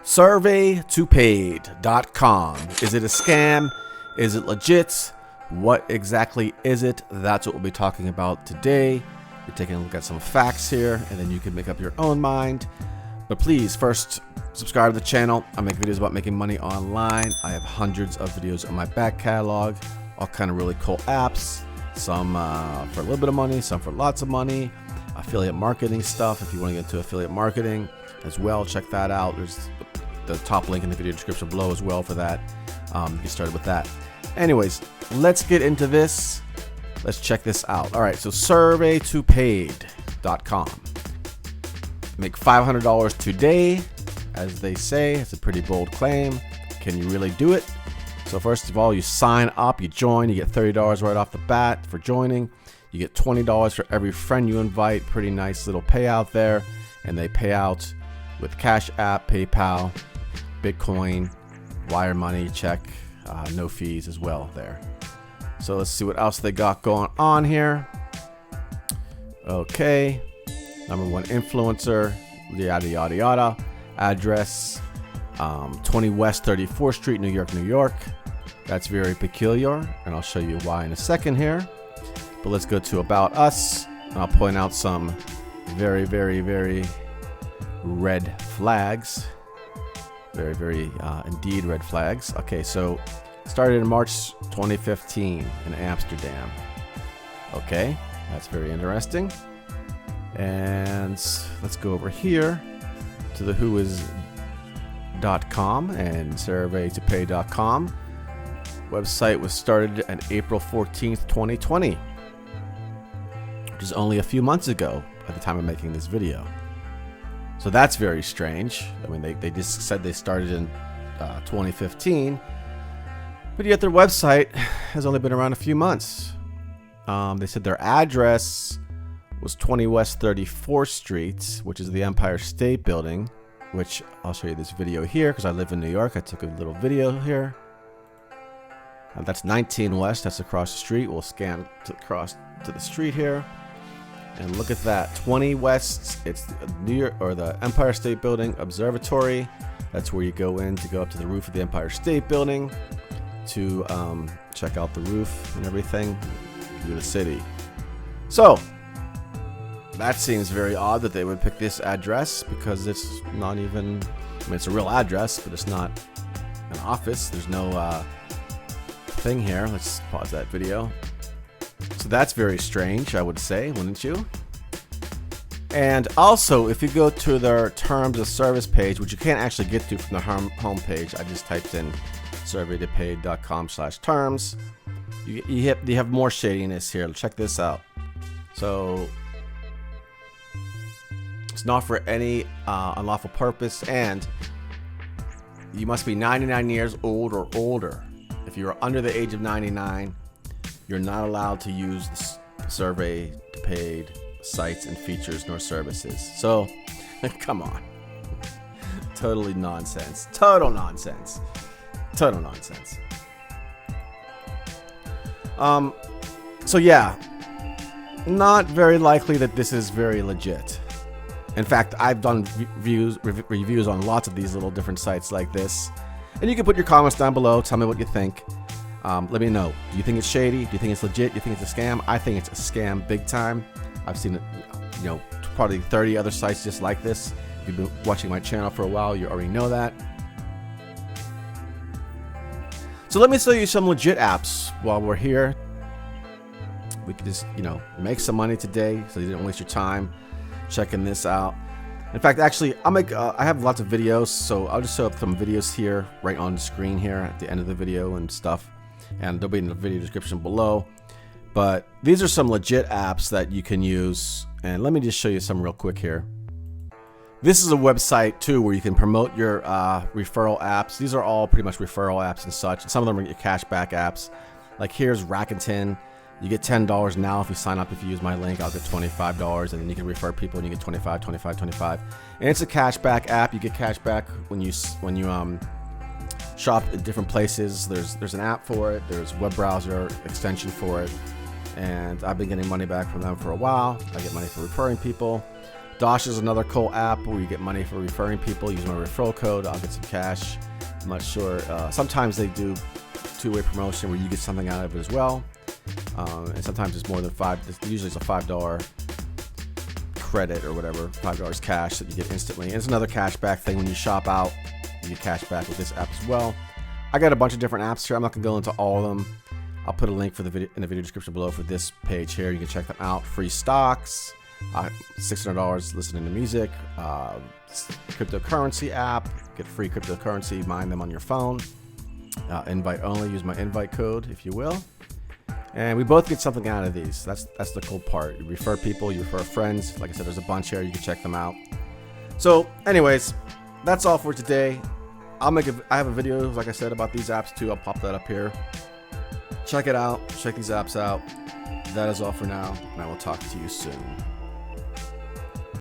Surveytopaid.com. Is it a scam? Is it legit? What exactly is it? That's what we'll be talking about today. We're taking a look at some facts here, and then you can make up your own mind. But please, first, subscribe to the channel. I make videos about making money online. I have hundreds of videos in my back catalog, all kind of really cool apps. Some for a little bit of money, some for lots of money. Affiliate marketing stuff. If you want to get into affiliate marketing as well, check that out. There's the top link in the video description below as well for that. Get started with that. Anyways, let's get into this. Let's check this out. All right, so Surveytopaid.com. Make $500 today, as they say. It's a pretty bold claim. Can you really do it? So first of all, you sign up, you join, you get $30 right off the bat for joining. You get $20 for every friend you invite. Pretty nice little payout there. And they pay out with Cash App, PayPal, Bitcoin, wire money, check, no fees as well there. So let's see what else they got going on here. Okay, #1 influencer, yada yada yada. Address 20 West 34th Street, New York, New York. That's very peculiar, and I'll show you why in a second here. But let's go to About Us, and I'll point out some very, very, very red flags. Very, very indeed red flags. Okay, so started in March 2015 in Amsterdam. Okay, that's very interesting. And let's go over here to the whois.com and surveytopaid.com. Website was started on April 14th, 2020, which is only a few months ago at the time of making this video. So that's very strange. I mean, they just said they started in 2015, but yet their website has only been around a few months. They said their address was 20 West 34th Street, which is the Empire State Building, which I'll show you this video here because I live in New York. I took a little video here. That's 19 West. That's across the street. We'll scan across to the street here. And look at that, 20 West, it's the New York, or the Empire State Building Observatory. That's where you go in to go up to the roof of the Empire State Building to check out the roof and everything, view the city. So, that seems very odd that they would pick this address because it's not even, I mean, it's a real address, but it's not an office. There's no thing here. Let's pause that video. So that's very strange, I would say, wouldn't you? And also, if you go to their terms of service page, which you can't actually get to from the home page, I just typed in surveytopaid.com/terms. You have more shadiness here. Check this out. So it's not for any unlawful purpose, and you must be 99 years old or older. If you're under the age of 99, you're not allowed to use the Surveytopaid sites and features nor services. So, come on. Totally nonsense. Total nonsense. Total nonsense. So yeah, not very likely that this is very legit. In fact, I've done reviews on lots of these little different sites like this. And you can put your comments down below. Tell me what you think. Let me know. Do you think it's shady? Do you think it's legit? Do you think it's a scam? I think it's a scam big time. I've seen it, you know, probably 30 other sites just like this. If you've been watching my channel for a while, you already know that. So let me show you some legit apps while we're here. We could just, you know, make some money today so you didn't waste your time checking this out. In fact, actually, I have lots of videos, so I'll just show up some videos here right on the screen here at the end of the video and stuff. And they'll be in the video description below. But these are some legit apps that you can use. And let me just show you some real quick here. This is a website too where you can promote your referral apps. These are all pretty much referral apps and such. And some of them are your cashback apps. Like here's Rakuten. You get $10 now if you sign up. If you use my link, I'll get $25, and then you can refer people and you get 25, 25, 25. And it's a cashback app. You get cashback when you shop at different places. There's an app for it. There's a web browser extension for it. And I've been getting money back from them for a while. I get money for referring people. Dosh is another cool app where you get money for referring people. Use my referral code, I'll get some cash. I'm not sure. Sometimes they do two-way promotion where you get something out of it as well. And sometimes it's more than usually it's a $5 credit or whatever, $5 cash that you get instantly. And it's another cash back thing when you shop out. You get cash back with this app as well. I got a bunch of different apps here. I'm not gonna go into all of them. I'll put a link for the video in the video description below for this page here. You can check them out. Free stocks, $600 listening to music, cryptocurrency app, get free cryptocurrency, mine them on your phone. Invite only, use my invite code if you will. And we both get something out of these. That's the cool part. You refer people, you refer friends. Like I said, there's a bunch here. You can check them out. So anyways, that's all for today. I have a video, like I said, about these apps too. I'll pop that up here. Check it out. Check these apps out. That is all for now, and I will talk to you soon.